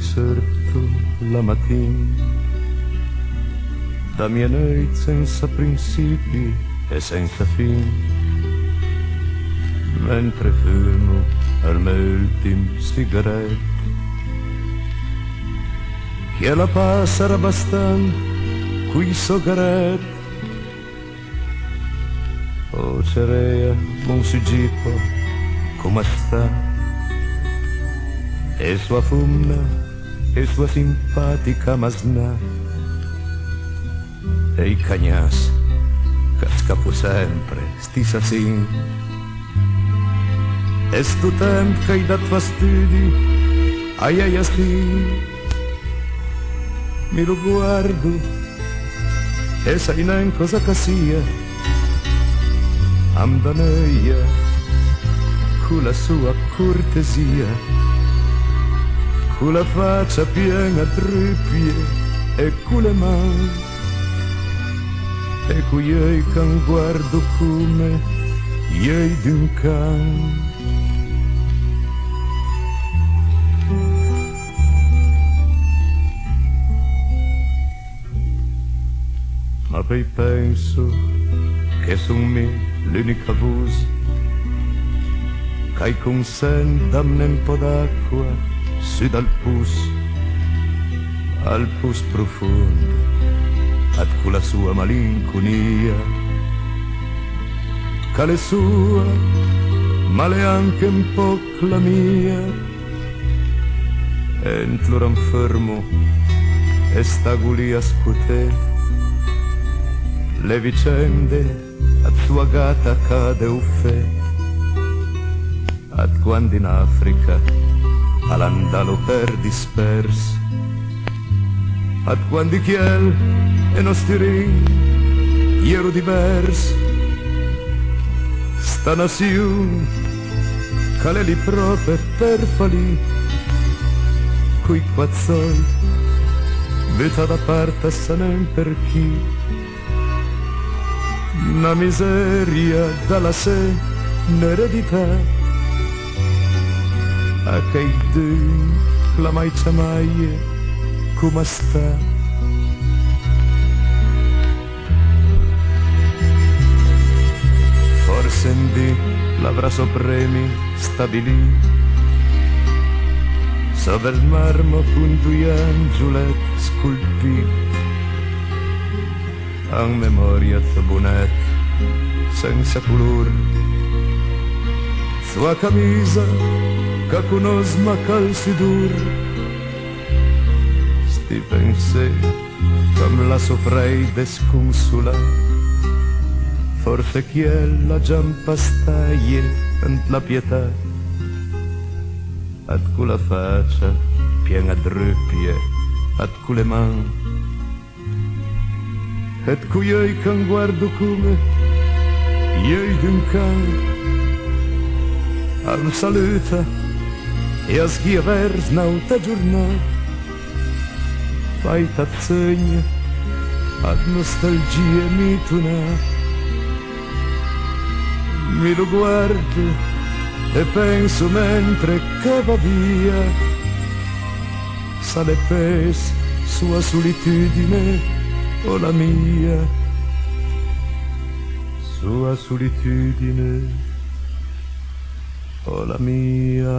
risorto la mattina da mia notte senza principi e senza fin, mentre fumo al mio ultimo sigaretto, che la passera bastante qui sogaretto. Oh cerea, mon suggipo, come sta? E sua fumna, e sua simpatica masna, e i cagnas che scappo sempre, stisa sin. E sto tempo che hai dato fastidio, ai asti, mi lo guardo e sai neanche cosa che sia, amdaneia con la sua cortesia, con la faccia piena truppie e con le mani, e con io che guardo come io di un can. Ma poi penso che son me l'unica voce che consente a me un po' d'acqua su dal pus, al pus profondo, ad con la sua malinconia, che le sua, ma le anche un po' la mia. Entro ranfermo e stago lì a scuotere le vicende a sua gata cade uffe, ad quando in Africa all'andalo per dispersi, ad quando chiel e nostri iero diversi, sta nazione che le li proprio per falì, coi quazzoi vita da parte sa nem per chi. Una miseria dalla sé un'eredità, a che due la mai ciamaie come sta. Forse in di l'avrà sopremi stabilì, sopra il marmo con due angiolet scolpì, a memoria bonnet senza colore, sua camisa che conosma calci dur, sti pensi come la soffrei desconsola, forse chi è la giampa staglie ant la pietà, ad con la faccia piena druppie, ad con le mani, et cu io che guardo come io di un can, al saluta e a schiaver snauta giornata, fai tazzegna ad nostalgie mituna, mi lo guardo e penso mentre che va via, sale pes sua solitudine o la mia, sua solitudine o la mia.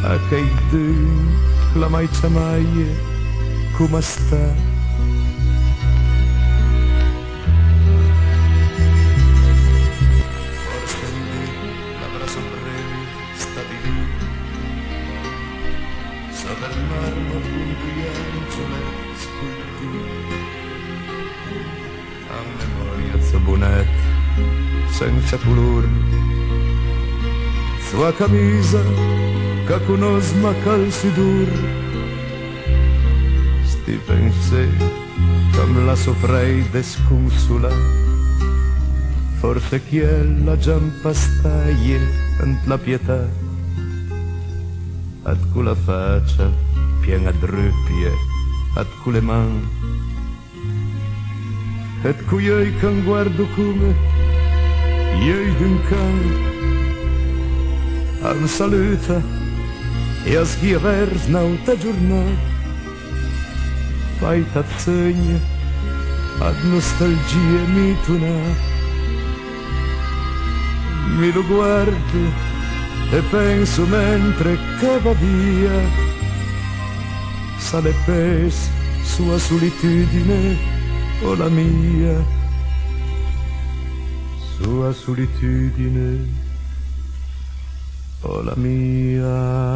A che due la mai ciamaie come sta. Forse l'avrà sopremi stabilì, sopra il marmo con due angiolet scolpì, a memoria bonnet senza colore, sua camisa che conosma calci dur, Ti pensai come la soffrei desconsola, forse che la giampa staglie ant la pietà, ad quella faccia piena druppie, ad quelle mani, ed cui io can guardo come io d'un can, am saluta e a schiavers nauta giornata, fai tazzegna ad nostalgia mi tuna, mi lo guardo e penso mentre che va via, sale pes sua solitudine o la mia, sua solitudine o la mia.